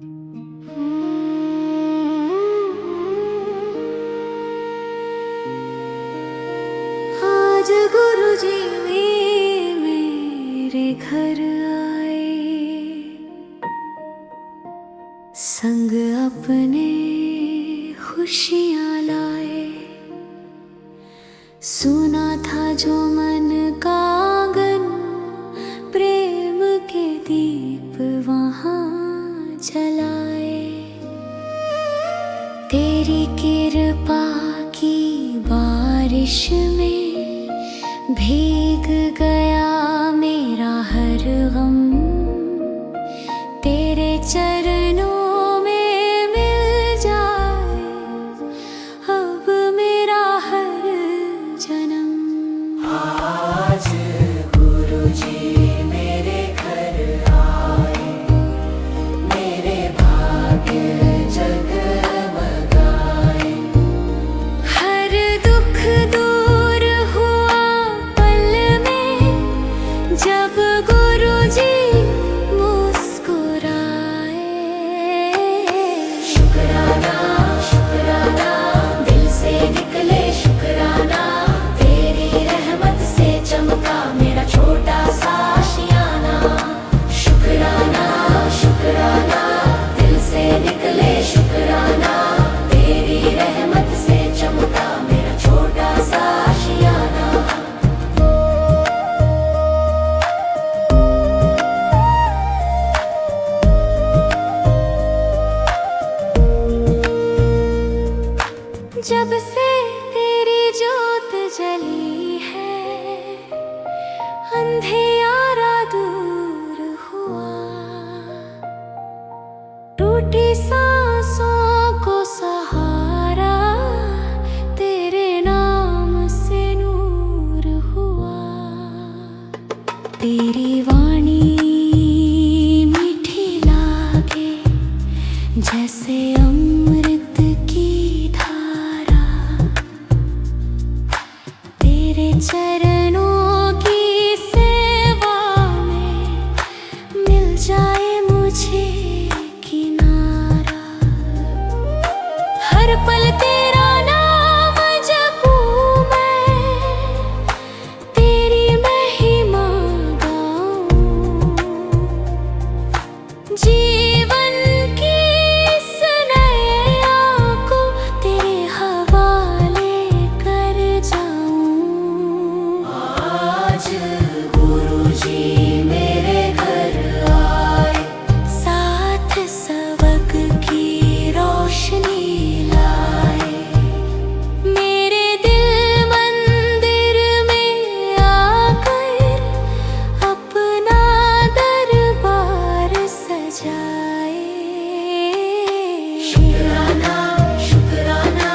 आज गुरुजी मेरे घर आए, संग अपने खुशियाँ लाए। सुना था जो मन का आंगन, प्रेम के दीप वहाँ जलाए। तेरी कृपा की बारिश में भीग गया मेरा हर गम। तेरे चरणों में मिल जाए अब मेरा हर जन्म। आज गुरुजी मेरे घर आए, मेरे भाग्य जगमगाए। हर दुख दूर हुआ पल में जब गुरुजी मुस्कुराए। शुक्राना शुक्राना दिल से निकले शुक्राना, तेरी रहमत से चमका मेरा छोटा सा आशियाना। शुक्राना शुक्राना दिल से निकले शुक्राना, तेरी रहमत से चमका मेरा छोटा सा आशियाना। जब से तेरी जोत जली है, अंधेरा दूर हुआ। टूटी सांसों को सहारा, तेरे नाम से नूर हुआ। तेरी वाणी मीठी लागे जैसे अमृत की धारा। तेरे चरणों की सेवा में मिल जाए मुझे किनारा। हर पल तेरा नाम जपूं मैं, तेरी महिमा गाऊं। जीवन की इस नैया को तेरे हवाले कर जाऊं। आज गुरुजी मेरे घर आए, साथ सबक की रोशनी लाए। मेरे दिल मंदिर में आकर अपना दरबार सजाए। शुक्राना शुक्राना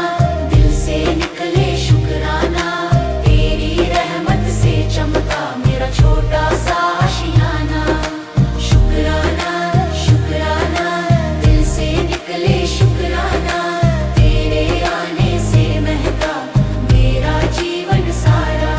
दिल से निकले शुक्राना, तेरी रहमत से चमका मेरा छोटा सा आशियाना। शुक्राना शुक्राना दिल से निकले शुक्राना, तेरे आने से महका मेरा जीवन सारा।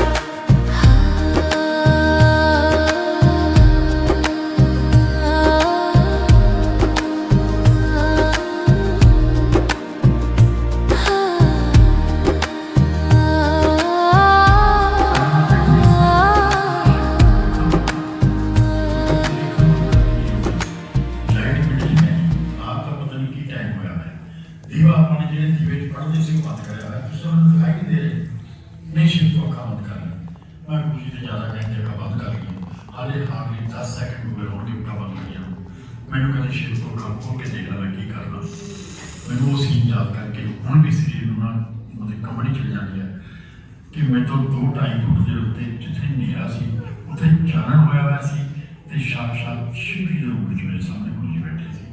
ਲਾਈਟ ਮਿਲੀ ਨਹੀਂ, ਆਪ ਤਾਂ ਪਤਾ ਨਹੀਂ ਕੀ ਟਾਈਮ ਹੋਇਆ ਹੈ। ਦੀਵਾ ਆਪਾਂ ਨੇ ਜਿਹੜੇ ਦੀਵੇ ਚ ਪੜ੍ਹਦੇ ਸੀ ਉਹ ਬੰਦ ਕਰਿਆ ਹੋਇਆ, ਤੁਸੀਂ ਮੈਨੂੰ ਦਿਖਾਈ ਨਹੀਂ ਦੇ ਰਹੇ। ਨਹੀਂ ਸ਼ਿਵ ਤੋਂ ਅੱਖਾਂ ਬੰਦ ਕਰ ਲਈ। ਮੈਂ ਖੁਸ਼ੀ ਤੇ ਜ਼ਿਆਦਾ ਕਹਿੰਦੇ ਅੱਖਾਂ ਬੰਦ ਕਰ ਲਈ। ਹਾਲੇ 10 ਸੈਕਿੰਡ ਹੋਏ ਹੋਣਗੇ ਅੱਖਾਂ ਬੰਦ ਕਰੀਆਂ ਨੂੰ। ਮੈਨੂੰ ਕਹਿੰਦੇ ਸ਼ਿਵ ਤੋਂ ਅੱਖਾਂ ਖੋਲ ਕੇ ਦੇਖ ਲੈ ਮੈਂ ਕੀ ਕਰਨਾ। ਮੈਨੂੰ ਉਹ ਸੀਨ ਯਾਦ ਕਰਕੇ ਹੁਣ ਵੀ ਸਰੀਰ ਨੂੰ ਨਾ ਮਤਲਬ ਕੰਬਣੀ ਚਲੀ ਜਾਂਦੀ ਹੈ ਕਿ ਮੈਂ ਤੋਂ 2-2.5 ਫੁੱਟ ਦੇ ਉੱਤੇ ਜਿੱਥੇ ਹਨੇਰਾ ਸੀ ਉੱਥੇ ਚਾਨਣ ਹੋਇਆ ਹੋਇਆ ਸੀ ਤੇ ਸਾਕਸ਼ਾਤ ਸ਼ਿਵ ਜੀ ਦੇ ਰੂਪ ਵਿੱਚ ਮੇਰੇ ਸਾਹਮਣੇ ਗੁਰੂ ਜੀ ਬੈਠੇ ਸੀ।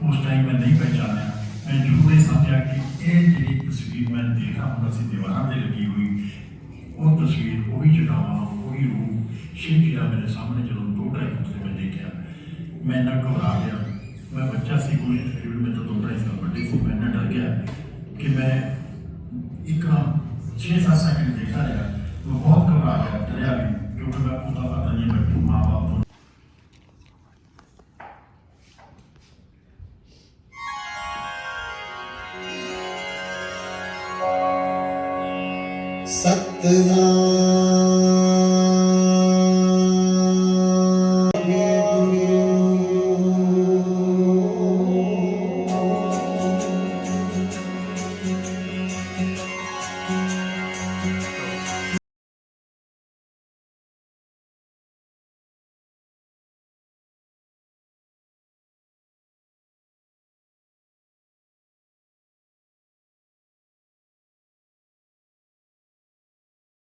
ਉਸ ਟਾਈਮ ਮੈਂ ਨਹੀਂ ਪਹਿਚਾਨਿਆ। ਮੈਂ ਜ਼ਰੂਰ ਇਹ ਸਮਝਿਆ ਕਿ ਇਹ ਜਿਹੜੀ ਤਸਵੀਰ ਮੈਂ ਦੇਖ ਰਹਾ ਹੁੰਦਾ ਸੀ ਦੀਵਾਰਾਂ 'ਤੇ ਲੱਗੀ ਹੋਈ, ਉਹ ਤਸਵੀਰ ਉਹੀ ਜਗ੍ਹਾਵਾਂ ਉਹੀ ਰੂਪ ਸ਼ਿਵ ਜੀ ਦਾ ਮੇਰੇ ਸਾਹਮਣੇ ਜਦੋਂ 2-2.5 ਫੁੱਟ ਤੇ ਮੈਂ ਦੇਖਿਆ। ਮੈਂ ਇੰਨਾ ਘਬਰਾ ਗਿਆ। मैं बच्चा सी, कोई तकरीबन में तो 2-2.5 साल बड़ी सी। मैं डर गया कि मैं एक 6-7 सेकंड देखता रहा तो बहुत घबरा गया, डरिया भी, क्योंकि मैं पता नहीं मैं माँ बाप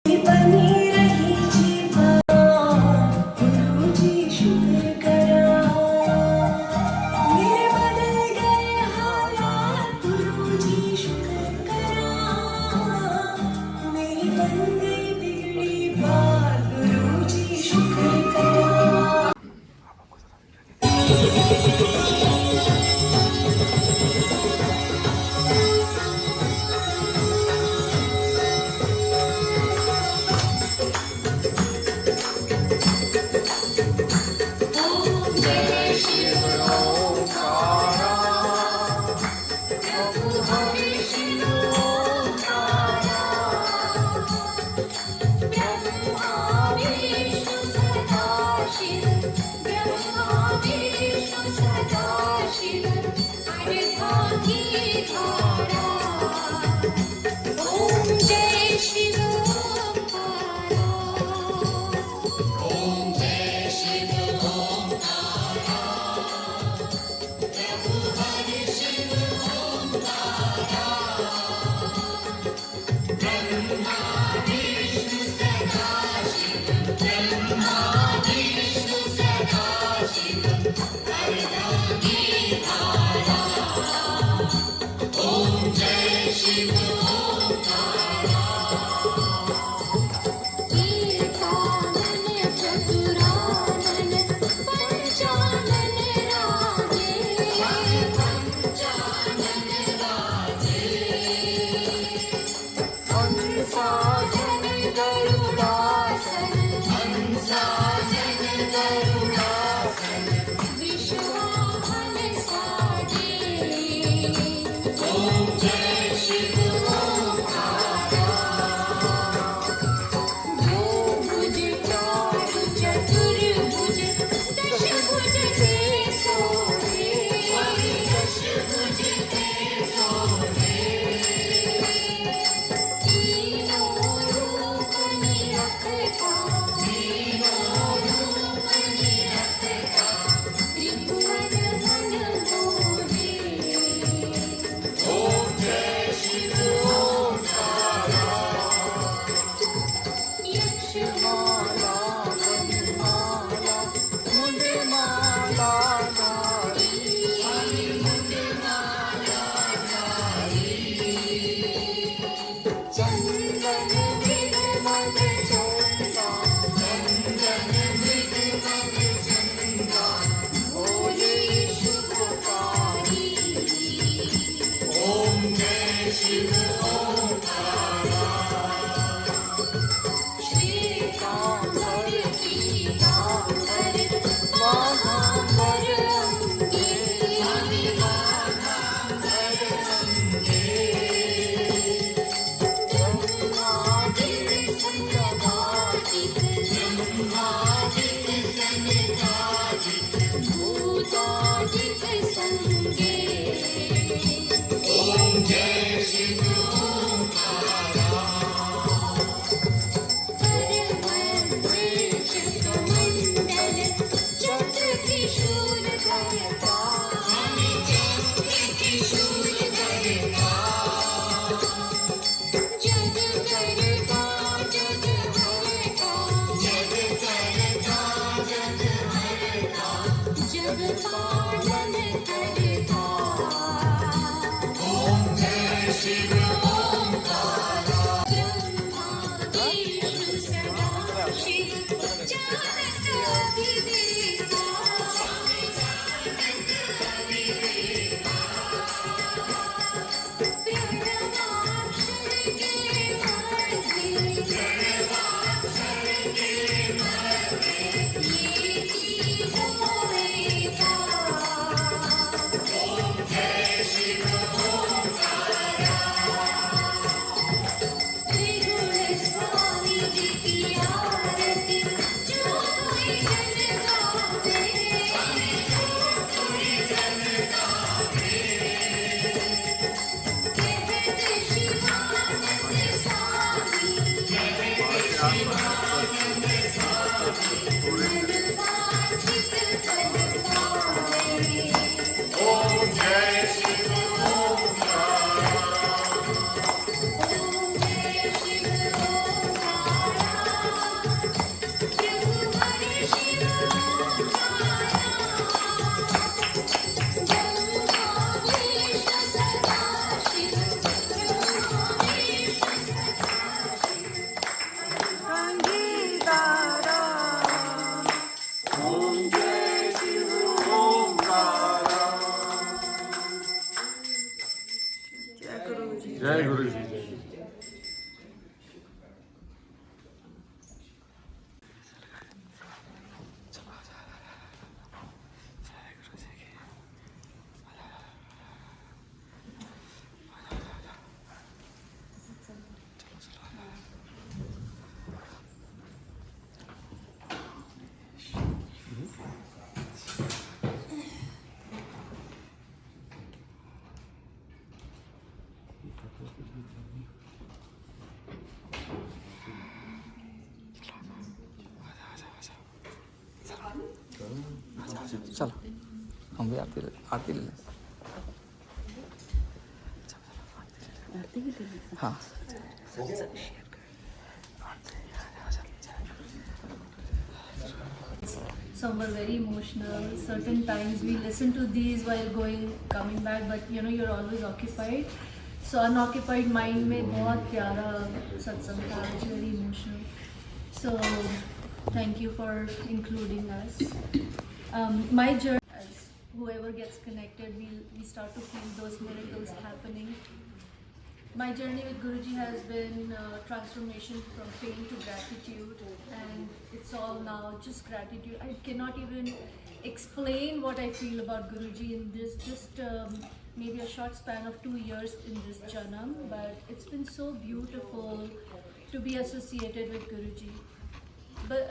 बनी रही जीवा गुरुजी शुक्र करा मेरे बदल गए हालात गुरुजी शुक्र करा मेरी बन गई बिगड़ी बात गुरुजी शुक्र करा Oh जय गुरु जी। चलो हम भी आरती ले लें। हाँ Some were very emotional. Certain times we listen to these while coming back, but you know you're always occupied. So unoccupied mind में बहुत प्यारा सत्संग था. It's very emotional. So thank you for including us. My journey, as whoever gets connected, we start to feel those miracles happening. My journey with Guruji has been transformation from pain to gratitude, and it's all now just gratitude. I cannot even explain what I feel about Guruji in this just maybe a short span of 2 years in this Janam, but it's been so beautiful to be associated with Guruji. But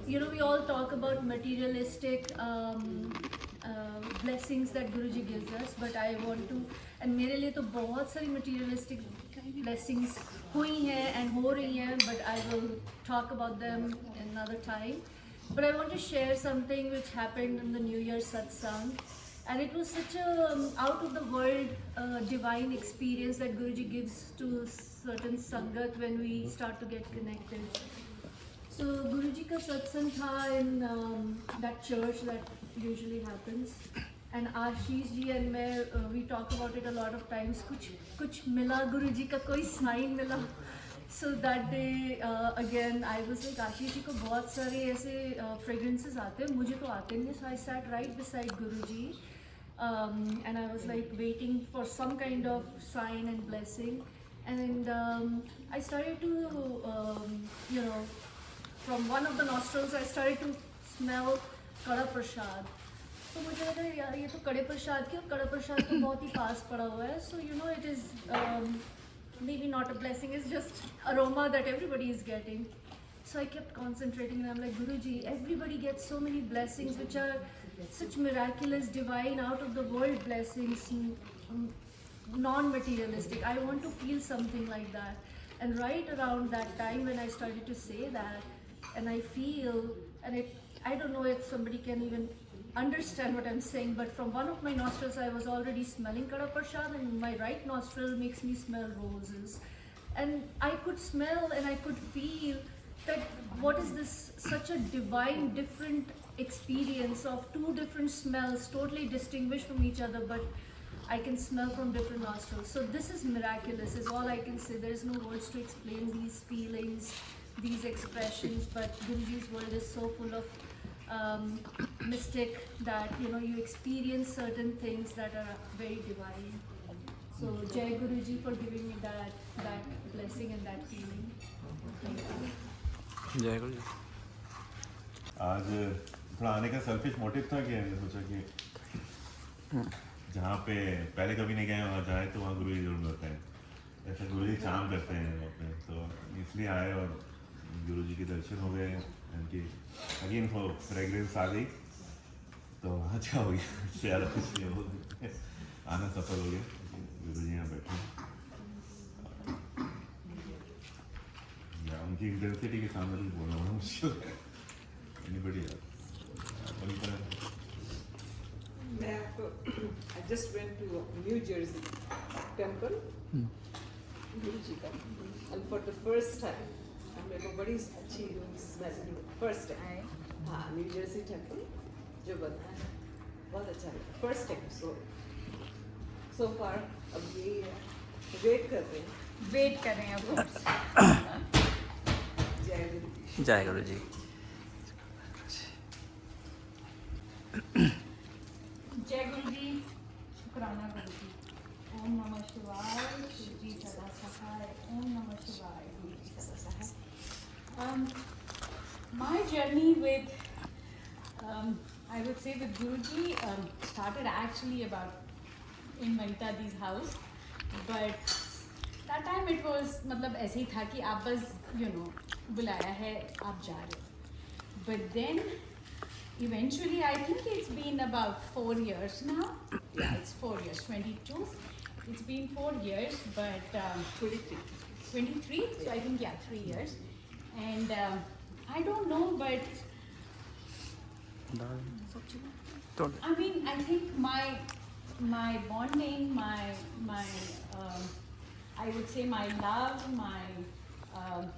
you know, we all talk about materialistic blessings that Guruji gives us, but I want to, and मेरे लिए तो बहुत सारी materialistic blessings हुई हैं and हो रही हैं, but I will talk about them another time. But I want to share something which happened in the New Year satsang, and it was such a out of the world divine experience that Guruji gives to certain sangat when we start to get connected. So Guruji ka satsang tha in that church that usually happens, and Ashish ji and मैं we talk about it a lot of times. कुछ मिला Guruji का कोई sign मिला. So that day again I was like Ashish ji को बहुत सारे ऐसे fragrances आते हैं, मुझे तो आते नहीं. So I sat right beside Guruji, and I was like waiting for some kind of sign and blessing, and I started to you know, from one of the nostrils I started to smell कड़ा प्रसाद. तो मुझे लगा यार ये तो कड़े प्रसाद की, और कड़ा प्रसाद तो बहुत ही पास पड़ा हुआ है. So you know it is maybe not a blessing, it's just aroma that everybody is getting. So I kept concentrating and I'm like, Guruji, everybody gets so many blessings which are such miraculous, divine, out of the world blessings, non-materialistic. I want to feel something like that. And right around that time when I started to say that, and I feel, and I don't know if somebody can even understand what I'm saying, but from one of my nostrils I was already smelling Kada Prasad, and my right nostril makes me smell roses. And I could smell and I could feel that what is this, such a divine, different experience of two different smells, totally distinguished from each other, but I can smell from different nostrils. So this is miraculous, is all I can say. There is no words to explain these feelings, these expressions, but Guruji's world is so full of mystic that, you know, you experience certain things that are very divine. So Jai Guruji for giving me that blessing and that feeling. Thank you. जय गुरु जी। आज थोड़ा आने का selfish motive था कि मैंने सोचा कि जहाँ पे पहले कभी नहीं गए वहाँ जाए तो वहाँ गुरु जी जरूर मिलते हैं, ऐसा गुरु जी चाम करते हैं वहाँ पे, तो इसलिए आए और गुरु जी के दर्शन हो गए, उनकी अगेन वो फ्रेगरेंस आ गई, तो आज का हो गया, इससे ज़्यादा कुछ नहीं हो, आना सफल हो गया, गुरु जी यहाँ बैठे या उनकी इंटेंसिटी के सामने भी बोलना बड़ा मुश्किल है। Anybody else? मैं आपको I just went to New Jersey temple गुरु जी का, and for the first time मेरे को बड़ी अच्छी स्मेल फर्स्ट टाइम, हाँ न्यू जर्सी टेम्पल जो बना है बहुत अच्छा लगा फर्स्ट टाइम. सो फार अब ये वेट कर रहे हैं अब. जय गुरु जी. जय गुरु जी। जय गुरु जी, शुक्राना गुरु जी. Om Namah Shivaya, Shivji Sada Sahai. Om Namah Shivaya, Shivji Sada Sahai. My journey with, I would say with Guruji, started actually about in Manita Di's house, but that time it was मतलब ऐसे ही था कि आप बस बुलाया है आप जा रहे हो. But then eventually I think it's been about 4 years now. Yeah, it's 4 years. 22. It's been 4 years, but 23. So I think 3 years. And I don't know, but I mean, I think my bonding, my I would say my love, my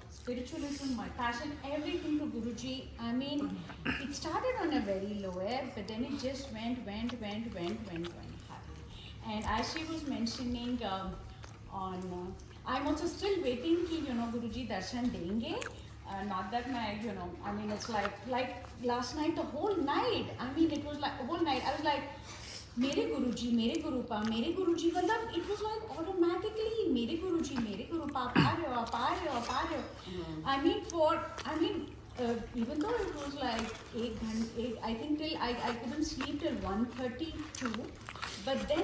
spiritualism, my passion, everything to Guruji. I mean, it started on a very low ebb, but then it just went high. And as she was mentioning I'm also still waiting कि Guruji darshan देंगे. Not that my, I mean, it's like last night, the whole night. I mean, it was like the whole night. I was like, मेरे गुरुजी, मेरे गुरुपा, मेरे गुरुजी. मतलब it was like automatically मेरे गुरुजी, मेरे गुरुपा, आप आ रहे हो. I mean, even though it was like 8 घंटे, I think till I couldn't sleep till 1:32. But then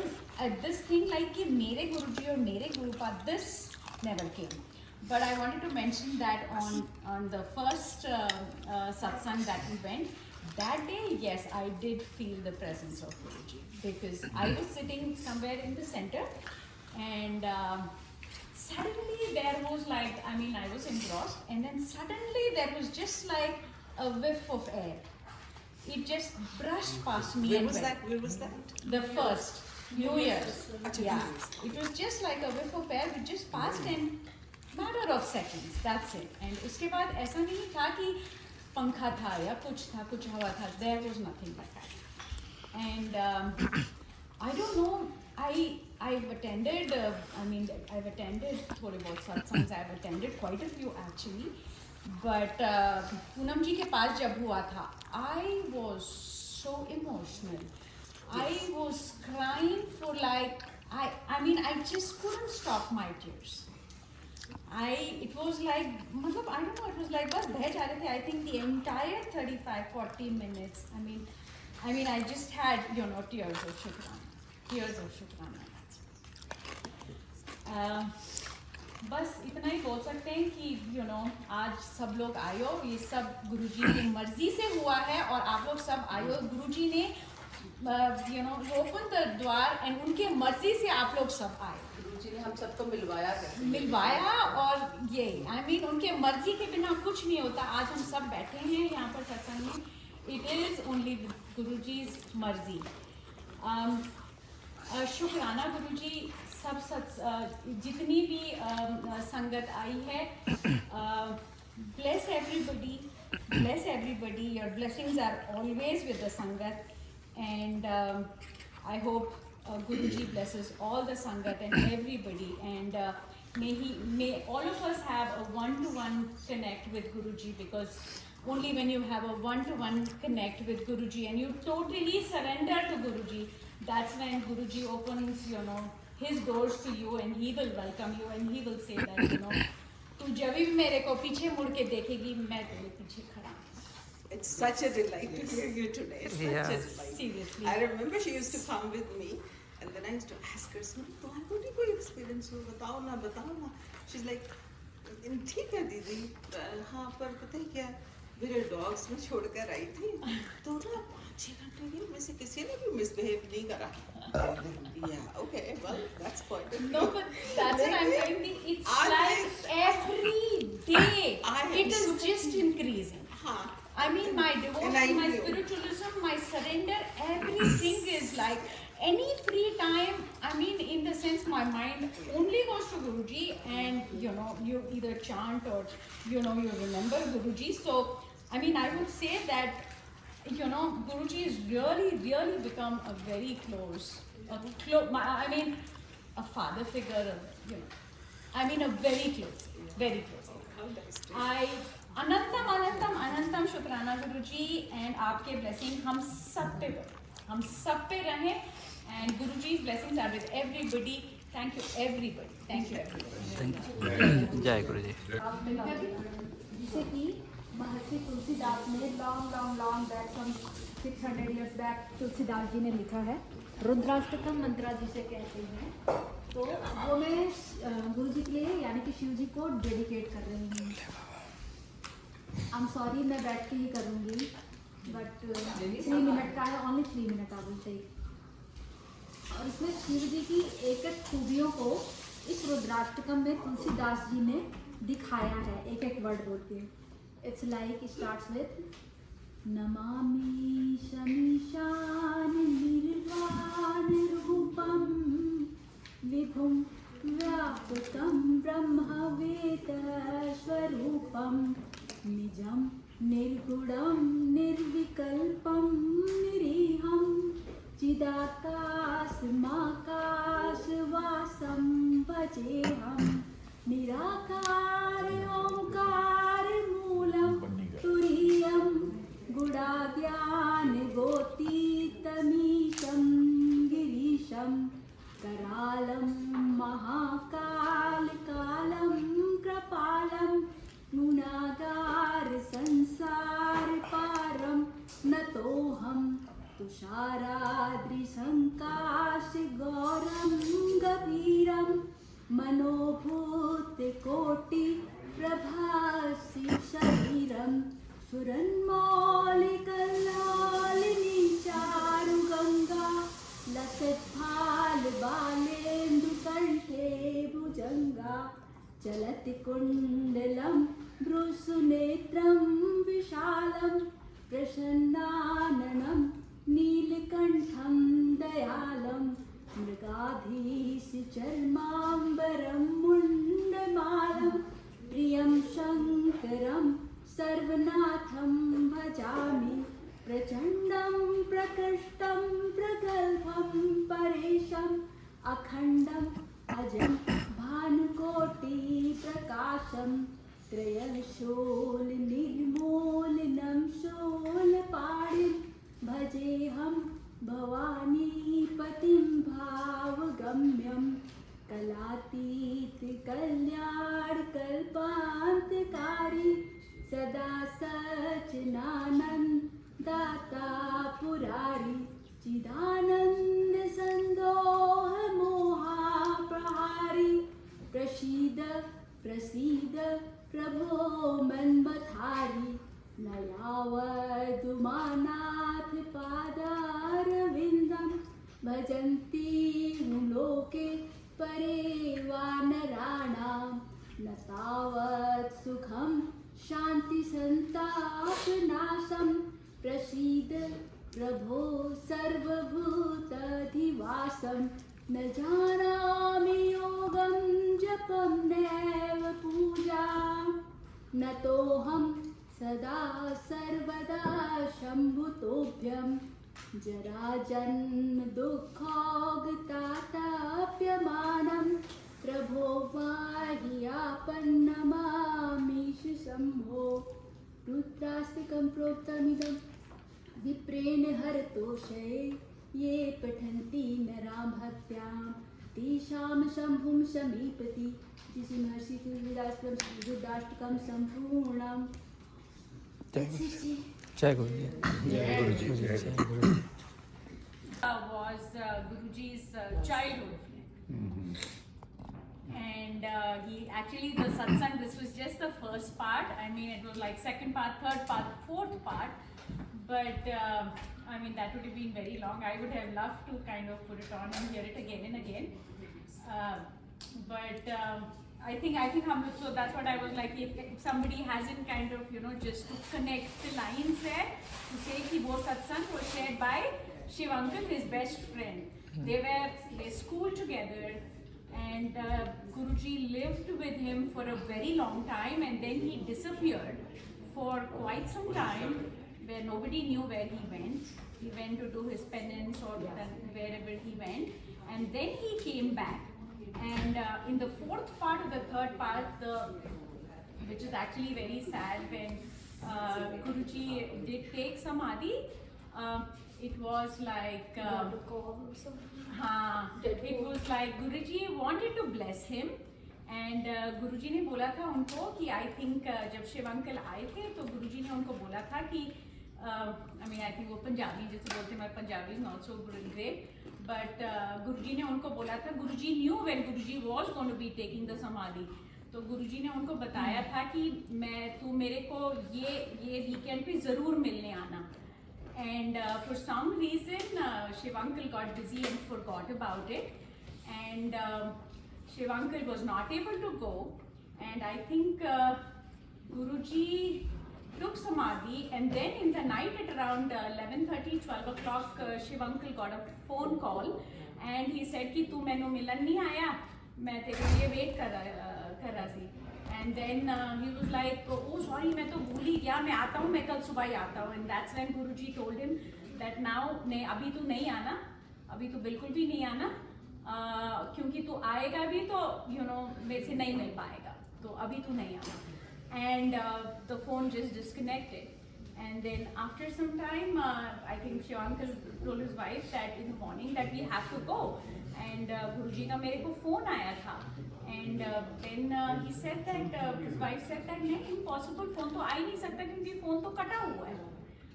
this thing like कि मेरे गुरुजी और मेरे गुरुपा, this never came. But I wanted to mention that on the first satsang that we went, that day, yes, I did feel the presence of Guruji, because I was sitting somewhere in the center, and suddenly there was like, I mean, I was engrossed, and then suddenly there was just like a whiff of air. It just brushed past me. Where was that? The first New Year's. Yeah, it was just like a whiff of air. It just passed in matter of seconds. That's it. And उसके बाद ऐसा नहीं था कि पंखा था या कुछ हवा था. There was nothing like that. And I don't know. I've attended. I've attended थोड़े बहुत satsangs. I've attended quite a few actually. But Poonam जी के पास जब हुआ था, I was so emotional. I was crying for like I just couldn't stop my tears. It was like, मतलब I don't know, it was like बस बह जा रहे थे. I think the entire 35-40 minutes. I mean, I just had tears of शुक्राना. बस इतना ही बोल सकते हैं कि आज सब लोग आयो, ये सब गुरुजी की मर्जी से हुआ है, और आप लोग सब आयो. गुरुजी ने ओपन द द्वार, एंड उनके मर्जी से आप लोग सब आए. गुरुजी ने हम सबको मिलवाया. और ये उनके मर्जी के बिना कुछ नहीं होता. आज हम सब बैठे हैं यहाँ पर सत्संग में. इट इज ओनली गुरुजी's मर्जी. शुक्राना गुरुजी. जितनी भी संगत आई है, bless everybody. Your blessings are always with the sangat, and I hope Guruji blesses all the sangat and everybody, and may all of us have a one-to-one connect with Guruji, because only when you have a one-to-one connect with Guruji and you totally surrender to Guruji, that's when Guruji opens his doors to you, and he will welcome you, and he will say that तू जब भी मेरे को पीछे मुड़ के देखेगी, मैं तेरे पीछे खड़ा हूँ. It's such a delight to hear you today. Such a delight. Seriously. I remember she used to come with me, and then I used to ask her, तुम्हारा कोई experience हो, बताओ ना. She's like, ठीक है दीदी, हाँ पर पता है क्या, मेरे dogs में छोड़ कर आई थी, तो ना 5-6 घंटे के में से किसी ने भी misbehave नहीं करा. Yeah, okay, well, that's quite a No, but that's what I'm telling you. It's like every day. It is just increasing. I mean, my devotion, my spiritualism, my surrender, everything is like any free time. I mean, in the sense, my mind only goes to Guruji, and you either chant or you remember Guruji. So, I mean, I would say that Guruji has really become a very close, a father figure. I mean, a very close. I अनंतम शुक्राना गुरुजी, and आपके blessing हम सब पे रहे, and Guruji's blessings are with everybody. Thank you everybody. Thank you everybody. Thank you जय गुरु जी जिसे कि महर्षि तुलसीदास ने long back from 600 years back Tulsidas ji ने लिखा है। रुद्राष्टकम मंत्रा जिसे कहते हैं, तो वो मैं गुरु जी के लिए यानी कि शिव जी को डेडिकेट कर रही हूँ। आई एम सॉरी मैं बैठ के ही करूँगी, बट 3 मिनट का है, only 3 minute I will take. और इसमें शिव जी की एक एक खूबियों को इस रुद्राष्टकम में तुलसीदास जी ने दिखाया है, एक एक वर्ड बोल के। It's like starts with Namami शमीशान निर्वाण रूपम विभुम व्यापकं ब्रह्मवेद स्वरूपं निजं निर्गुणं निर्विकल्पं निरीहं चिदाकाशमाकाशवासं भजेऽहं निराकार ओंकार मूलं तुरीयं गुणाज्ञानगोतीतमीशं गिरीशं करालं महाकालकालं कृपालं गुणागार संसार पारं नतोऽहं तुषाराद्रिसङ्काश गौरं गभीरं मनोभूतकोटि प्रभासि शरीरं सुरन्मौलिकल्लालिनी चारुगङ्गा लसद्भालबालेन्दुकण्ठे भुजङ्गा चलति कुण्डलं भ्रुसुनेत्रं विशालं प्रसन्नाननं नीलकण्ठं दयालं मृगाधीशचर्माम्बरं मुण्डमालं प्रियं शङ्करं सर्वनाथं भजामि प्रचण्डं प्रकृष्टं प्रगल्भं परेशम् अखण्डम् अजं भानुकोटिप्रकाशं त्रयशूलनिर्मूलनं शूलपाणिं भजेऽहं भवानीपतिं भावगम्यं कलातीतकल्याणकल्पान्तकारी सदा सच्चिदानन्ददाता पुरारी चिदानन्दसन्दोहमोहाप्रहारी प्रसीद प्रभो मन्मथारी न यावदुमानाथ पादारविन्दं भजन्ति लोके परे वानराणां न तावत् सुखं शान्तिसन्तापनाशं प्रसीद प्रभो सर्वभूताधिवासं न जानामि योगं जपं नैव पूजां नतोऽहं सदा सर्वदा शम्भुतोभ्यं जराजन्म दुःखोगताताप्यमानं प्रभो वाह्यापन्नमामीश शम्भो रुद्रास्तिकं प्रोक्तमिदं विप्रेण हरतोषये ये पठन्ति नरां भक्त्यां तेषां शम्भुं समीपति जिसे महर्षि रुद्राष्टकं सम्पूर्णम्। जय गुरु जी Was Guruji's childhood friend. And he actually, the satsang, this was just the first part. I mean, it was like second part, third part, fourth part. But I mean, that would have been very long. I would have loved to kind of put it on and hear it again and again. But I think so that's what I was like, if somebody hasn't kind of, just to connect the lines there, to say कि वो satsang was shared by Shiv Uncle, his best friend. They schooled together, and Guruji lived with him for a very long time, and then he disappeared for quite some time, where nobody knew where he went. He went to do his penance or wherever he went, and then he came back. And in the fourth part of the third part, which is actually very sad, when Guruji did take Samadhi, it was like it was like Guruji wanted to bless him, and गुरुजी ने बोला था उनको कि I think जब Shiv uncle आए थे तो गुरुजी ने उनको बोला था कि I mean I think वो पंजाबी जैसे बोलते हैं, मैं Punjabi not so great, but गुरुजी ने उनको बोला था, गुरुजी knew when Guruji was going to be taking the samadhi, तो गुरुजी ने उनको बताया था कि तू मेरे को ये वीकेंड पे ज़रूर मिलने आना. And for some reason Shiv uncle got busy and forgot about it, and Shiv uncle was not able to go, and I think Guruji took samadhi, and then in the night at around 11:30, 12 o'clock Shiv uncle got a phone call and he said कि तू मैंने मिलन नहीं आया, मैं तेरे लिए wait कर रहा थी. And then he was like, oh sorry, मैं तो भूल ही गया, मैं आता हूँ, मैं कल सुबह ही आता हूँ. And that's when Guruji told him that now नहीं, अभी तू नहीं आना, अभी तू बिल्कुल भी नहीं आना, क्योंकि तू आएगा भी तो मेरे से नहीं मिल पाएगा, तो अभी तू नहीं आना. And the phone just disconnected. And then after some time, I think Shiv uncle told his wife that in the morning that we have to go. And Guruji का मेरे को phone आया था. And then he said that his wife said that नहीं, impossible, phone तो आ ही नहीं सकता क्योंकि phone तो कटा हुआ है,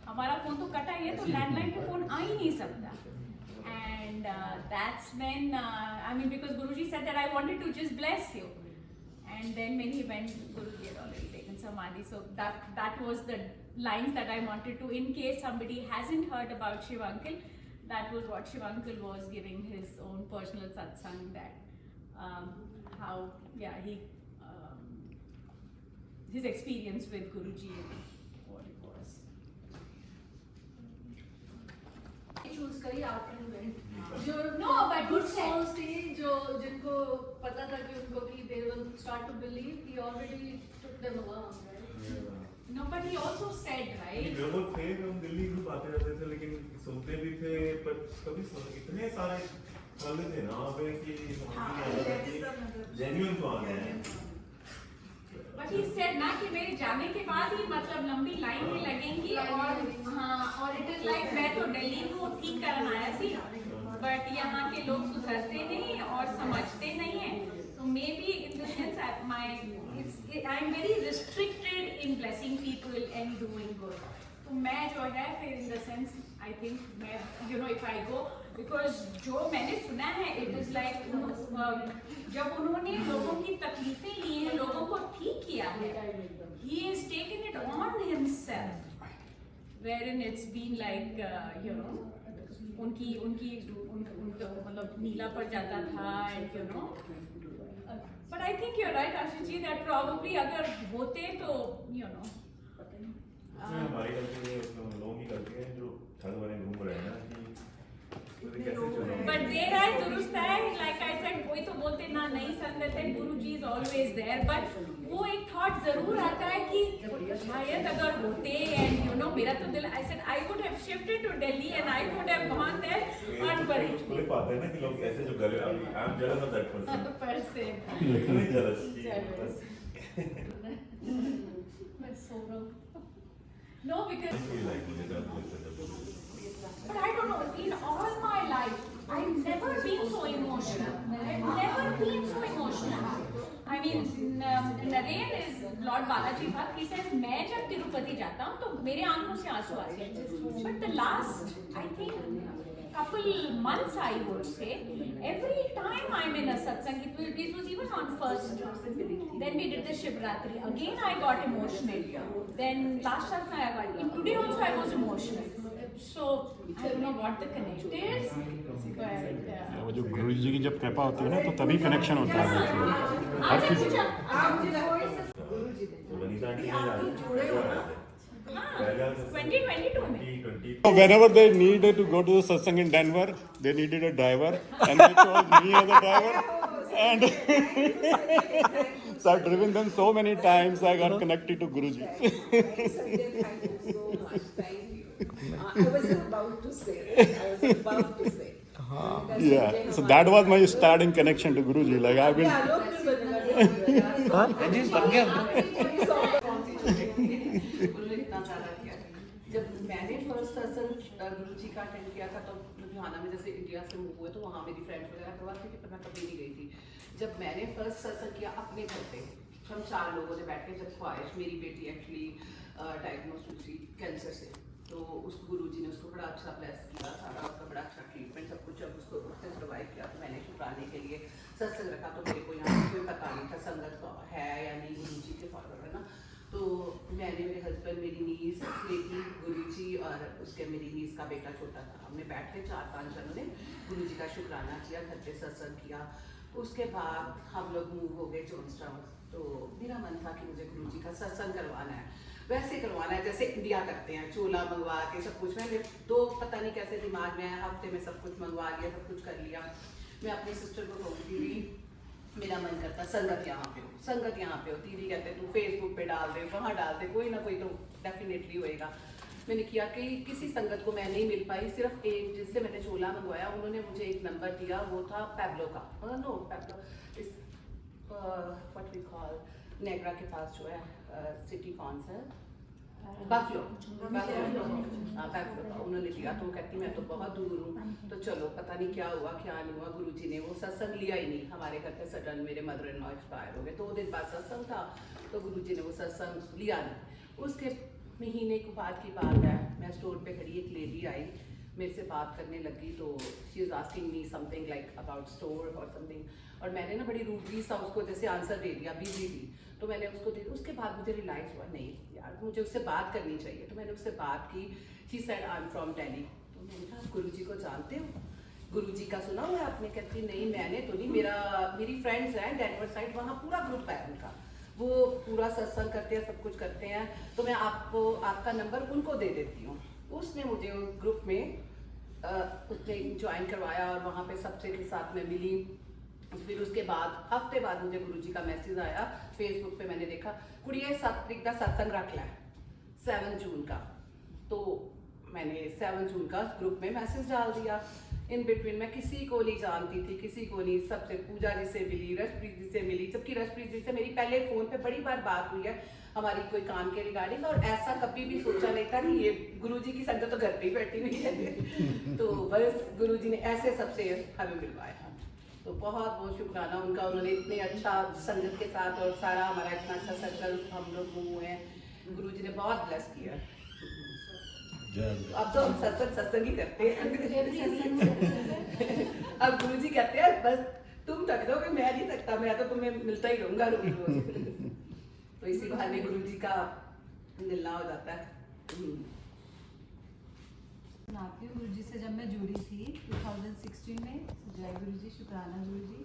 हमारा phone तो कटा है, तो landline पे phone आ ही नहीं सकता. And that's when I mean because Guruji said that I wanted to just bless you. And then when he went, Guruji had already taken samadhi. So that was the lines that I wanted to, in case somebody hasn't heard about Shiv uncle, that was what Shiv uncle was giving his own personal satsang, that how he his experience with Guruji and what it was. choose करी after you went. No, but good he said- souls थी जो जिनको पता था कि उनको कि they will start to believe, he already took them along, right? No, but he also said, right? लोग थे, हम दिल्ली ग्रुप आते रहते थे, लेकिन सुनते भी थे, पर कभी इतने सारे वाले थे ना वहाँ पे कि जेन्युइन तो आ गए हैं. But he said ना कि मेरे जाने के बाद ही मतलब लंबी लाइनें लगेंगी, और हाँ, और it is like मैं तो दिल्ली को ठीक करना आया थी, but यहाँ के लोग सुधरते नहीं और समझते नहीं हैं, तो maybe in the sense that I'm very restricted in blessing people and doing good. तो मैं जो है फिर in the sense I think मैं if I go, because जो मैंने सुना है it is like जब उन्होंने लोगों की तकलीफें ली हैं, लोगों को ठीक किया है, he has taken it on himself, wherein it's been like उनका मतलब नीला पड़ जाता था, and but I think you're right Ashish ji, that probably अगर होते तो हमारी गलती है, उसमें लोग ही गलती है जो ठग बने घूम रहे हैं ना कि कैसे चलो. But there है दुरुस्त है, like I said, कोई तो बोलते ना नहीं संगत है, Guruji is always there, but वो एक thought जरूर आता है कि शायद अगर होते, and मेरा तो दिल, I said I would have shifted to Delhi and I would have gone there unburied. मुझे पता है ना कि लोग ऐसे जो गले, I'm jealous of that person. Person. Literally jealous. Jealous. But so wrong. No, because. But I don't know, in all my life, I've never been so emotional. I've never been so emotional. I mean, Naren is Lord Balaji Bhatt. He says, मैं जब तिरुपति जाता हूँ तो मेरे आंखों से आंसू आते हैं. But the last, I think, couple months, I would say, every time I'm in a satsang, it was even on first. Then we did the Shivratri. Again, I got emotional. Then last satsang I got. And today also I was emotional. So I don't know what the connection is, but वो जो गुरु जी की जब कृपा होती है ना, तो तभी कनेक्शन होता है. आप जैसे वनीता आंटी ने जुड़े हो ना 2022 में. So whenever they needed to go to the satsang in Denver, they needed a driver, and they chose me as a driver. And so I've driven them so many times, I got connected to Guruji. Thank you so much. Thank you. I was about to say. Yeah, so that was my starting connection to Guruji. Like I've been. जब मैंने first सत्संग गुरुजी का attend किया था, तो लुधियाना में जैसे India से मूव हुए तो वहाँ मेरी फ्रेंड्स वगैरह करवाती थी, पर मैं कभी नहीं गई थी। जब मैंने फर्स्ट सत्संग किया अपने घर पे, हम 4 लोगों ने बैठ के, जब ख्वाहिश मेरी बेटी एक्चुअली डायग्नोज हुई थी कैंसर से, तो उस गुरुजी ने उसको बड़ा अच्छा ब्लेस किया, सारा उसका बड़ा अच्छा ट्रीटमेंट सब कुछ, जब उसको उससे सर्वाइव किया तो मैंने शुक्राने के लिए सत्संग रखा। तो मेरे को यहाँ कोई पता नहीं था संगत का है या नहीं, गुरुजी के फॉलोअर है ना। तो मैंने, मेरे हस्बैंड, मेरी नीस, बेटी, गुरुजी और उसके मेरी नीस का बेटा छोटा था, हमने बैठ के 4-5 जनों ने गुरुजी का शुक्राना किया, घर पे सत्संग किया। उसके बाद हम लोग मूव हो गए जॉन्सटाउन। तो मेरा मन था कि मुझे गुरुजी का सत्संग करवाना है, वैसे करवाना है जैसे इंडिया करते हैं, चोला मंगवा के सब कुछ। मैंने पता नहीं कैसे दिमाग में हफ्ते में सब कुछ मंगवा लिया, सब कुछ कर लिया। मैं अपनी सिस्टर को कहूँगी भी मेरा मन करता संगत यहाँ पे हो, संगत यहाँ पे हो। दीदी कहते तू फेसबुक पे डाल दे, वहाँ डाल दे, कोई ना कोई तो डेफिनेटली होएगा। मैंने किया कि किसी संगत को मैं नहीं मिल पाई, सिर्फ एक जिससे मैंने चोला मंगवाया, उन्होंने मुझे एक नंबर दिया, वो था पैब्लो का, नो पैब्लो इस व्हाट वी कॉल नेगरा के पास जो है सिटी कौन सा बफलो, उन्होंने दिया। तो कहती मैं तो बहुत दूर हूँ, तो चलो पता नहीं क्या हुआ क्या नहीं हुआ, गुरुजी ने वो सत्संग लिया ही नहीं। हमारे घर पे सडन मेरे मदर इन लॉ एक्सपायर हो गए, 2 दिन बाद सत्संग था, तो गुरुजी ने वो सत्संग लिया नहीं। उसके महीने के बाद की बात है, मैं स्टोर पे खड़ी, एक लेडी आई मेरे से बात करने लगी, तो she is asking me something like about store और समथिंग, और मैंने ना बड़ी रूडली सा उसको जैसे आंसर दे दिया, बिजी थी, तो मैंने उसको दे दिया। उसके बाद मुझे रियलाइज़ हुआ नहीं यार मुझे उससे बात करनी चाहिए, तो मैंने उससे बात की। She said I am from Delhi. तो मैंने कहा गुरुजी को जानते हो, गुरुजी का सुना हुआ है आपने? कहती नहीं मैंने तो नहीं, मेरी फ्रेंड्स हैं डेनवर साइड, वहाँ पूरा ग्रुप है उनका, वो पूरा सत्संग करते हैं, सब कुछ करते हैं, तो मैं आपको आपका नंबर उनको दे देती हूँ। उसने मुझे ग्रुप में उसने ज्वाइन करवाया और वहाँ पे सबसे के साथ में मिली। फिर उसके बाद हफ्ते बाद मुझे गुरुजी का मैसेज आया फेसबुक पे, मैंने देखा कुड़िया 7 तरीक का सत्संग रख ला 7 जून का, तो मैंने 7 जून का ग्रुप में मैसेज डाल दिया। इन बिटवीन मैं किसी को नहीं जानती थी, किसी को नहीं, सबसे पूजा जी से मिली, रसप्रीत जी से मिली, जबकि रसप्रीत जी से मेरी पहले फ़ोन पे बड़ी बार बात हुई है हमारी कोई काम के रिगार्डिंग, और ऐसा कभी भी सोचा नहीं था कि ये गुरुजी की संगत तो घर पे ही बैठी हुई है। तो बस गुरुजी ने ऐसे सबसे हमें मिलवाया, तो बहुत बहुत शुक्राना उनका, उन्होंने इतने अच्छा संगत के साथ और सारा हमारा इतना अच्छा सर्कल हम लोग हुए हैं, गुरुजी ने बहुत ब्लेस किया। अब तो हम सत्संग ही करते हैं। अब गुरुजी कहते हैं बस तुम थक दोगे, मैं नहीं थकता, मैं तो तुम्हें मिलता ही रहूंगा रोज रोज। तो इसी बहाने गुरुजी का मिलना हो जाता है। सुनाती हूँ गुरुजी से जब मैं जुड़ी थी 2016 में, जय गुरुजी, शुक्राना गुरुजी।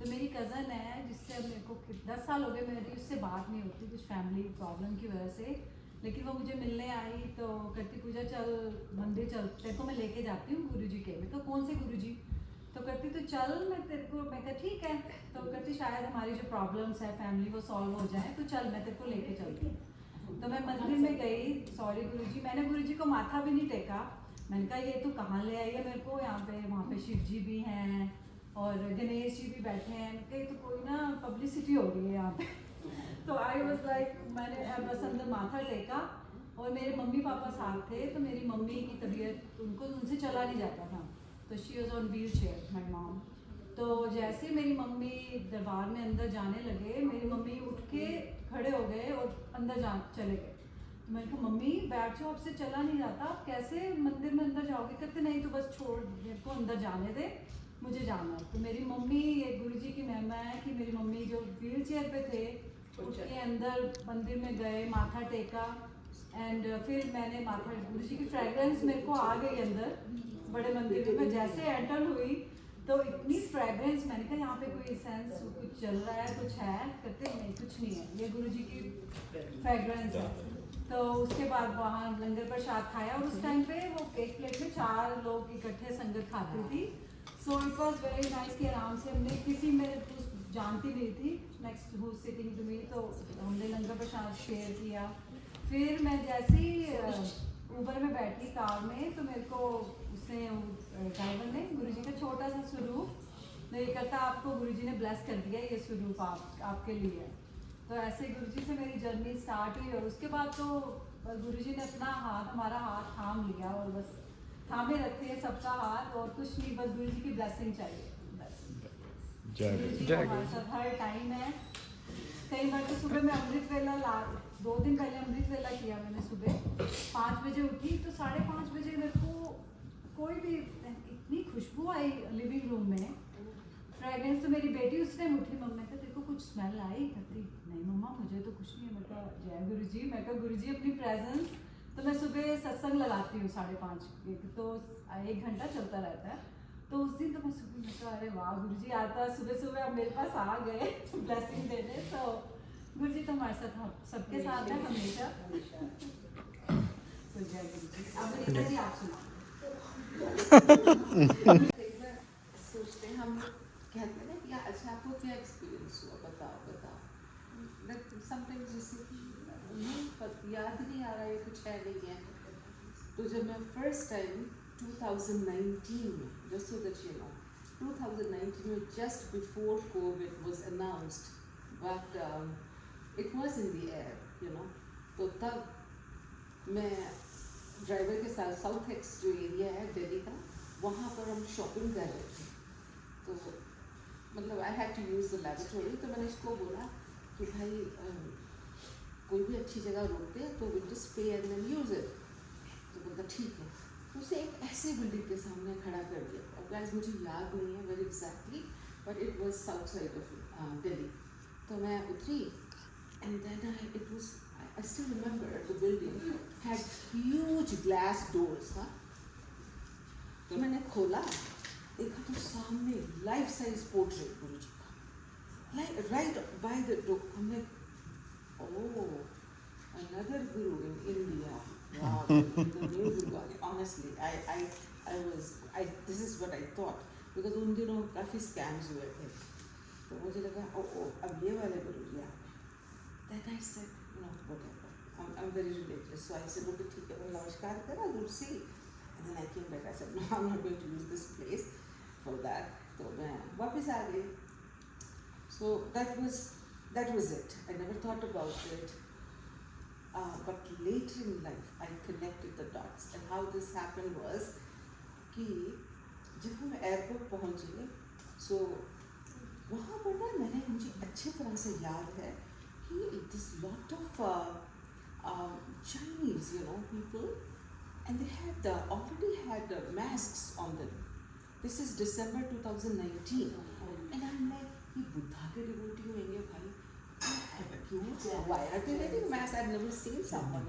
तो मेरी कज़न है जिससे अब मेरे को 10 साल हो गए, मेरी उससे बात नहीं होती कुछ फैमिली प्रॉब्लम की वजह से, लेकिन वो मुझे मिलने आई तो कहती पूजा चल मंदिर चल, तेरे को मैं लेके जाती हूँ गुरुजी के। मैं कहा कौन से गुरुजी? तो कहती तो चल मैं तेरे को, मैं कहा ठीक है। तो कहती शायद हमारी जो प्रॉब्लम्स है फैमिली वो सॉल्व हो जाए, तो चल मैं तेरे को लेके चलती हूँ। तो मैं मंदिर में गई, सॉरी गुरुजी, मैंने गुरुजी को माथा भी नहीं टेका। मैंने कहा ये तो कहाँ ले आई है मेरे को, यहाँ पे वहाँ पे शिव जी भी हैं और गणेश जी भी बैठे हैं, कहीं तो कोई ना पब्लिसिटी हो गई है यहाँ पे। तो आई वॉज लाइक, मैंने बस अंदर माथा टेका, और मेरे मम्मी पापा साथ थे, तो मेरी मम्मी की तबीयत, उनसे चला नहीं जाता था, तो she was on wheel chair my mom. तो जैसे मेरी मम्मी दरबार में अंदर जाने लगे, मेरी मम्मी उठ के खड़े हो गए और अंदर चले गए। तो मैंने कहा मम्मी बैठ जाओ, आपसे चला नहीं जाता, आप कैसे मंदिर में अंदर जाओगे? कहते नहीं तो बस छोड़, मेरे को अंदर जाने दे, मुझे जाना है। तो मेरी मम्मी, ये गुरुजी की महिमा है कि मेरी मम्मी जो व्हील चेयर पे थे उसके अंदर मंदिर में गए, माथा टेका, एंड फिर मैंने माथा, गुरुजी की फ्रेगरेंस मेरे को आ गई अंदर बड़े मंदिर में। जैसे एंटर हुई तो इतनी फ्रेगरेंस, मैंने कहा यहाँ पे कोई सेंस कुछ चल रहा है, कुछ है? कहते नहीं कुछ नहीं है, ये गुरुजी की फ्रेगरेंस है। तो उसके बाद वहाँ लंगर प्रसाद खाया, और उस टाइम पे वो एक प्लेट में 4 लोग इकट्ठे संगत खाती थी। So it was very nice कि आराम से हमने, किसी में जानती नहीं थी next who sitting to me, तो हमने लंगर प्रसाद शेयर किया। फिर मैं जैसे ही ऊबर में बैठी कार में, तो मेरे को उसने ड्राइवर ने गुरुजी का छोटा सा स्वरूप ये कहता आपको गुरुजी ने ब्लेस कर दिया, ये स्वरूप आपके लिए। तो ऐसे गुरुजी से मेरी जर्नी स्टार्ट हुई, और उसके बाद तो गुरुजी ने अपना हाथ, हमारा हाथ थाम लिया, और बस थामे रखे हैं सबका हाथ और कुछ नहीं, बस गुरु जी की ब्लेसिंग चाहिए बस। गुरु जी जय हमारे साथ हर टाइम है। कई बार तो सुबह मैं अमृत वेला 2 दिन पहले अमृत वेला किया मैंने, सुबह 5 बजे उठी तो 5:30 बजे मेरे को कोई भी इतनी खुशबू आई लिविंग रूम में, फ्रेगरेंस। तो मेरी बेटी उस टाइम उठी, मम्मी ने कहा तेरे को कुछ स्मेल आई? कहती नहीं मम्मा मुझे तो कुछ नहीं है। मैं कहा जय गुरु जी। मैं कहा गुरु जी अपनी प्रेजेंस। तो मैं सुबह सत्संग लगाती हूँ 5:30, तो 1 घंटा चलता रहता है। तो उस दिन तो मैं सुबह मैं कहा अरे वाह गुरु जी आता सुबह सुबह आप मेरे पास आ गए ब्लेसिंग देने। तो गुरु जी तो हमारे साथ हम सबके साथ हैं हमेशा। तो जय गुरु जी। अब रीता जी आप सुनाओ। सोचते हैं हम, कहते हैं ना कि अच्छा आपको क्या एक्सपीरियंस हुआ, बताओ बताओ। समटाइम्स जैसे कि नहीं याद नहीं आ रहा है, कुछ है नहीं है। तो जब मैं फर्स्ट टाइम 2019 में, just so that you know, 2019 में just before Covid was announced, but it was in the air you know. तो तब मैं ड्राइवर के साथ साउथ एक्स जो एरिया है दिल्ली का, वहाँ पर हम शॉपिंग कर रहे थे। तो मतलब I had to use the laboratory. तो मैंने इसको बोला कि भाई कोई भी अच्छी जगह रोकते हैं तो will just pay and then use it. तो बोलता ठीक है। तो उसे एक ऐसे बिल्डिंग के सामने खड़ा कर दिया। और गाइस मुझे याद नहीं है very exactly, but it was south side of Delhi. तो मैं उतरी and then it was, I still remember the building had huge glass doors. हाँ, तो मैंने खोला, देखा तो सामने लाइफ साइज पोर्ट्रेट गुरु जी का, राइट बाय द डोर। हमने ओह another guru in India. Wow, the new guru. Honestly, this is what I thought, because उन दिनों काफ़ी scams हुए थे। तो मुझे लगा अब ये वाले गुरु जी आ गए। Then I said, no, whatever. I'm very religious, so I said, okay, ठीक है, मैं नमस्कार करा गुरु से। And then I came back. I said, no, I'm not going to use this place for that. तो मैं वापस आ गई। So that was it. I never thought about it. But later in life, I connected the dots. And how this happened was कि जब हम airport पहुँचे, so वहाँ पर ना मुझे अच्छी तरह से याद है कि this lot of Chinese, people, and they had already had masks on them. This is December 2019, and I'm like, ये बुद्धा के डिवोटी होंगे भाई, why are they wearing masks? I've never seen someone,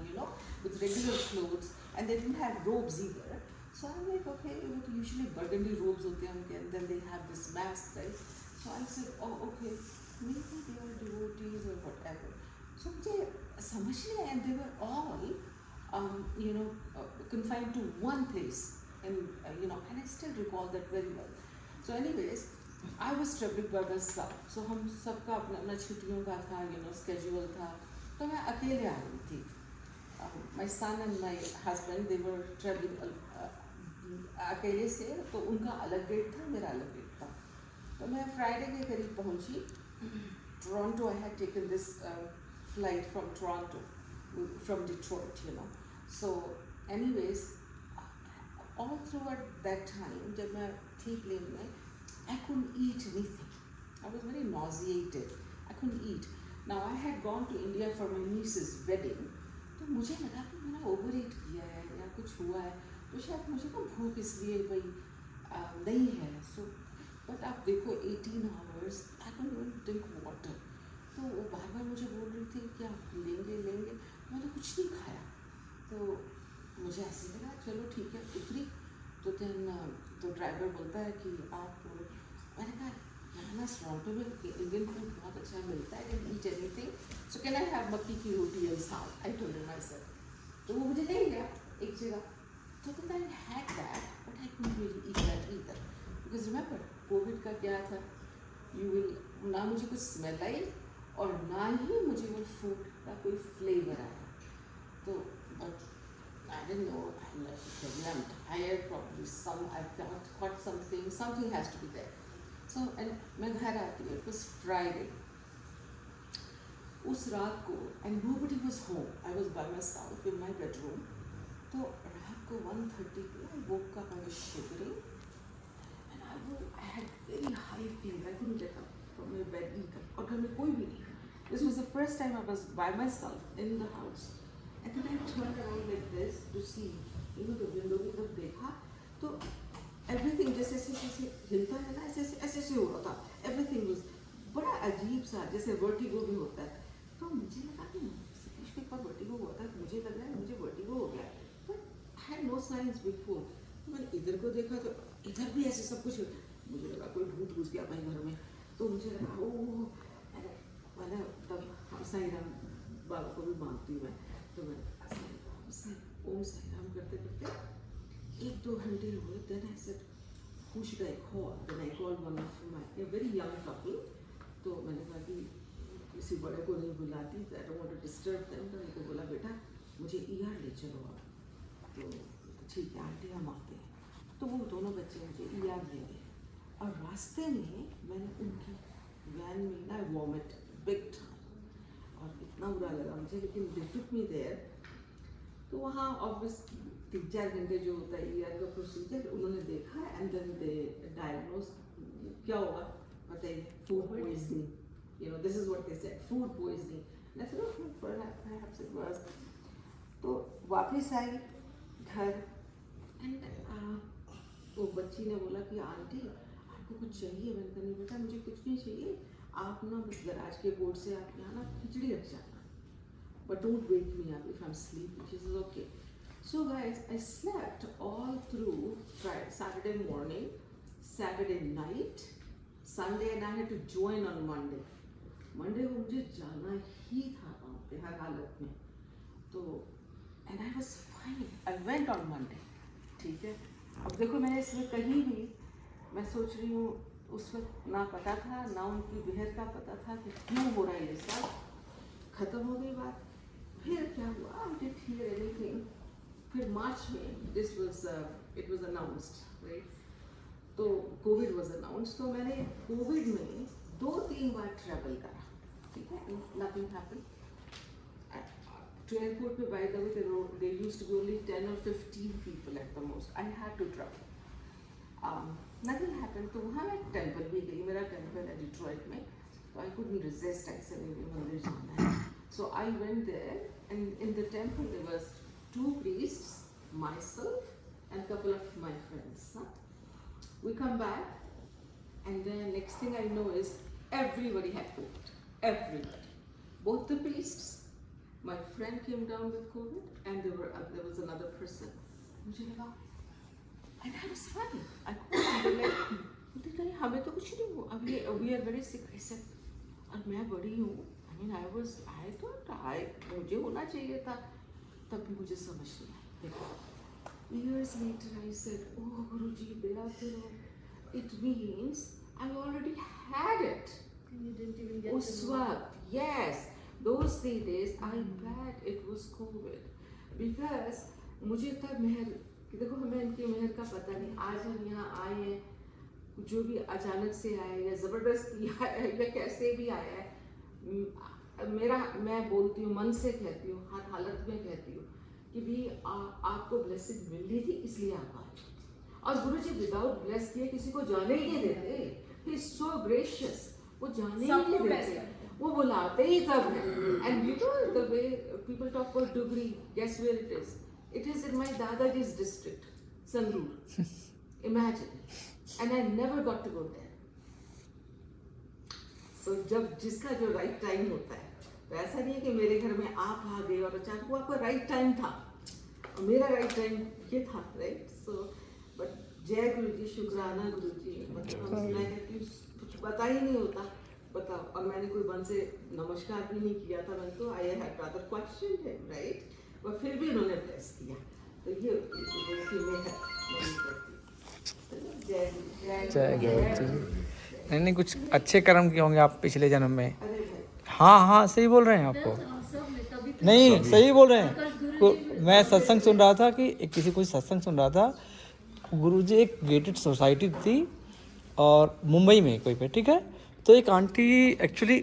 with regular clothes, and they didn't have robes either. So I'm like, okay, usually burgundy robes होते हैं उनके, and then they have this mask, right? So I said, oh, okay, maybe they are devotees or whatever. So मुझे समझ नहीं आया, and they were all, confined to one place, and and I still recall that very well. So anyways, I was traveling by myself. So हम सबका अपना छुट्टियों का था, schedule था, तो मैं अकेले आ रही थी। My son and my husband, they were traveling अकेले से, तो उनका अलग डेट था, मेरा अलग डेट था। तो मैं फ्राइडे के करीब पहुंची Toronto. I had taken this flight from Toronto, from Detroit, So anyways, all throughout that time, जब मैं थी प्लेन में, I couldn't eat anything. I was very nauseated. I couldn't eat. Now I had gone to India for my niece's wedding. तो मुझे लगा कि मैंने over ईट किया है या कुछ हुआ है, तो शायद मुझे ना भूख इसलिए भाई नहीं है। सो बट आप देखो 18 hours I couldn't even drink water. तो वो बार बार मुझे बोल रही थी कि आप लेंगे। मैंने कुछ नहीं खाया। तो मुझे ऐसे लगा चलो ठीक है, उतरी। तो ड्राइवर बोलता है कि आप, मैंने कहा यहाँ ना टोरंटो में इंडियन फूड बहुत अच्छा मिलता है, can eat anything, so can I have मक्की की रोटी एंड साग, आई टोल्ड हिम मायसेल्फ। तो वो मुझे ले गया एक जगह। तो I had that, but I couldn't really eat that either, because remember Covid का क्या था, यू विल ना मुझे कुछ स्मेल आई और ना ही मुझे वो फूड का कोई फ्लेवर आया। तो but I didn't know, I'm tired probably, I've caught something has to be there. So, and मैं घर आती हूँ, it was Friday. उस रात को, and nobody was home, I was by myself in my bedroom. तो रात को 1:30 पे I woke up, I was shivering, and I had very high fever. I couldn't get up from my bed. और घर में कोई भी नहीं. This was the first time I was by myself in the house. And then I turned around like this to see, the window की तरफ देखा, तो everything जैसे हिलता है ना, ऐसे हो रहा था. Everything was बड़ा अजीब सा, जैसे वर्टिगो भी होता है. तो मुझे लगा कि सतीश को एक बार वर्टिगो हुआ था, मुझे लग रहा है मुझे वर्टिगो हो गया. But I had no signs before. तो मैंने इधर को देखा तो इधर भी ऐसे सब कुछ, मुझे लगा कोई भूत घुस गया भाई घर में. तो मुझे लगा मैंने तब हम साई राम बाबा को भी मानती हूँ मैं. तो मैं ओम साई राम करते करते 1-2 घंटे हुए. Then I said, who should I call? Then I called one of a very young couple. तो मैंने कहा कि किसी बड़े को नहीं बुलाती, I don't want to disturb them. तो उनको बोला बेटा मुझे ER ले चलो आप. तो ठीक है आंटी हम आते हैं. तो वो दोनों बच्चे मुझे ER ले गए. और रास्ते में मैंने उनकी वैन में ना वॉमिट बिग टाइम, और इतना बुरा लगा मुझे. लेकिन they took me there. तो वहाँ ऑब्वियस 3-4 घंटे जो होता है ER का प्रोसीजर उन्होंने देखा. एंड देन दे डायग्नोज क्या होगा बताइए, food poisoning. this is what they said, food poisoning. And I said, oh, perhaps it was. तो वापस आई घर. एंड वो बच्ची ने बोला कि आंटी आपको कुछ चाहिए? मैंने कहा नहीं बेटा मुझे कुछ नहीं चाहिए, आप ना बस गराज के बोर्ड से आप यहाँ ना खिचड़ी रख जाना, but don't wake me up if I'm sleeping. She says okay. So guys, I slept all through Saturday morning, Saturday night, Sunday, and I had to join on Monday. Monday को मुझे जाना ही था वहाँ पे हर हालत में. तो and I was fine. I went on Monday. ठीक है. अब देखो मैंने इसमें कहीं भी, मैं सोच रही हूँ उस वक्त ना पता था ना उनकी बहर का पता था कि क्यों हो रहा है ये सब. खत्म हो गई बात. फिर क्या हुआ? I didn't hear anything. फिर मार्च में it was announced, right? तो कोविड was announced. तो मैंने कोविड में 2-3 बार ट्रैवल करा. ठीक है. Nothing happened. To airport पे by the way they used to be only 10 or 15 people at the most. I had to travel. Nothing happened. तो वहाँ मैं टेम्पल भी गई. मेरा टेम्पल है डिट्रॉइट में. So I couldn't resist. I said मुझे मंदिर जाना है. So I went there, and in the temple there was 2 priests, myself, and a couple of my friends. We come back, and then next thing I know is everybody had COVID. Everybody. Both the priests. My friend came down with COVID, and there was another person. मुझे लगा, and I was fine. I couldn't like, हमें तो कुछ नहीं हुआ. We are very sick. I said, और मैं बड़ी हूँ. I mean, I thought मुझे होना चाहिए था. तब भी मुझे समझ नहीं आया. देखो, years later I said, oh Guruji, बेड़ा करो. It means I already had it. You didn't even get उस वक्त, yes. Those 3 days, I bet it was COVID, because मुझे तब मेहर, देखो हमें इनकी मेहर का पता नहीं. आज हम यहाँ आए हैं, जो भी अचानक से आया या ज़बरदस्ती आया या कैसे भी आया है, मैं बोलती हूँ, मन से कहती हूँ, हर हालत में कहती हूँ कि भी आपको ब्लेसिंग मिल रही थी इसलिए आप आए. और गुरुजी विदाउट ब्लेस किए किसी को जाने ही नहीं देते. He is so gracious. वो जाने ही नहीं देते. वो बुलाते ही तब है. And you know the way people talk about Dugri, guess where it is? It is in my Dadaji's district, Sangrur. Imagine. And I never got to go there. So जब जिसका जो right time होता है, तो ऐसा नहीं है कि मेरे घर में आप आ गए और अचानक वो आपका right time था. और मेरा right time ये था, right? So, but जय गुरुजी, शुक्राना गुरुजी. मतलब मैं कहती हूँ कुछ पता ही नहीं होता. बताओ. और मैंने कोई मन से नमस्कार भी नहीं किया था. मैंने तो आई हैड रादर क्वेश्चन है, राइट? और फिर भी उन्होंने ब्लेस किया. तो ये जय गुरुजी. नहीं कुछ अच्छे कर्म किए होंगे आप पिछले जन्म में. हाँ सही बोल रहे हैं आपको. नहीं सही बोल रहे हैं. मैं सत्संग सुन रहा था कि किसी कोई सत्संग सुन रहा था. गुरुजी एक गेटेड सोसाइटी थी और मुंबई में कोई पे, ठीक है. तो एक आंटी एक्चुअली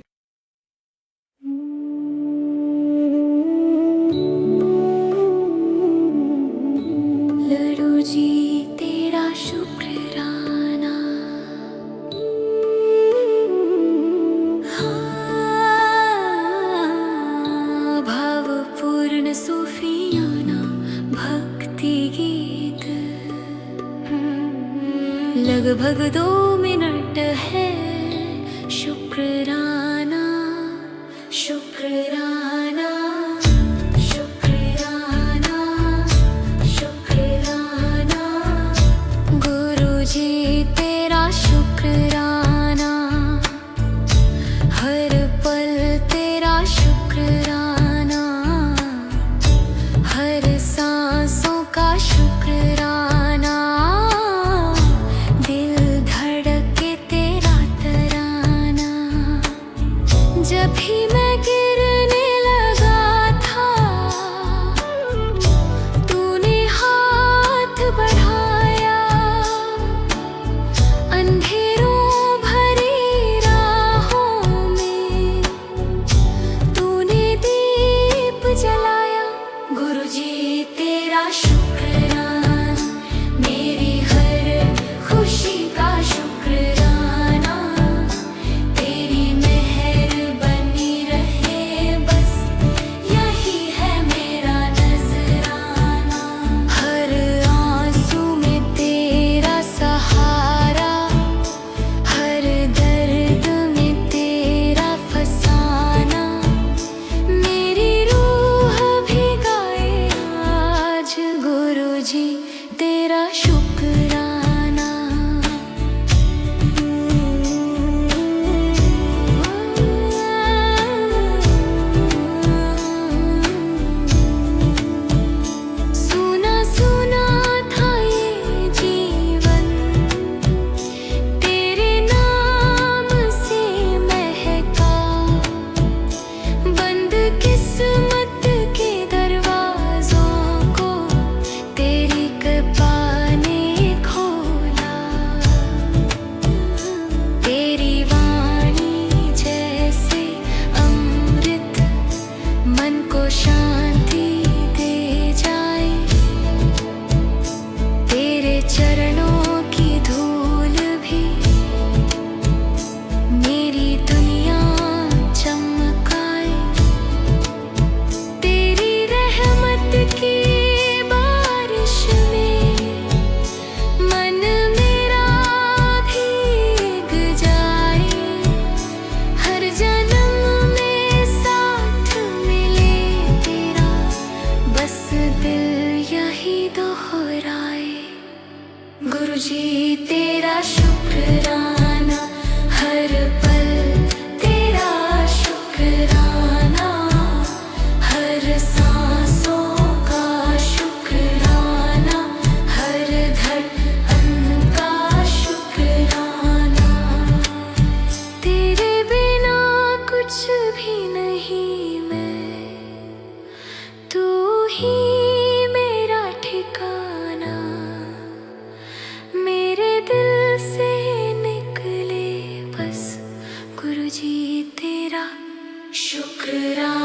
लगभग 2 मिनट है। शुक्राना शुक्राना शुक्राना शुक्राना गुरुजी तेरा शुक्राना, हर पल तेरा शुक्राना, हर सांसों का शुक्राना, दिल धड़के तेरा तराना। जब भी मैं गिरने लगा था, तूने हाथ बढ़ाया, अंधेरों भरी राहों में तूने दीप जलाया। गुरुजी तेरा शुक्राना, मेरी हर खुशी का शुक्राना, तेरी मेहर बनी रहे बस यही है मेरा नजराना। हर आंसू में तेरा सहारा, हर दर्द में तेरा फसाना, मेरी रूह भी गाए आज गुरुजी तेरा शुक्राना। सुना सुना था ये जीवन, तेरे नाम से महका, बंद किस्मत के दरवाजों को तेरी कृपा ने खोला। तेरी वाणी जैसे अमृत, मन को शांति दे जाए, तेरे चरणों की धूल भी मेरी दुनिया चमकाए। तेरी रहमत की बारिश में मन मेरा भीग जाए, हर जन्म में साथ मिले तेरा, बस दिल यही दोहराए। गुरुजी तेरा शुक्राना, हर पल तेरा शुक्राना, हर सांसों का शुक्राना, हर धड़कन का शुक्राना। तेरे बिना कुछ भी नहीं मैं, तू ही मेरा ठिकाना, मेरे दिल से निकले बस गुरुजी तेरा शुक्राना।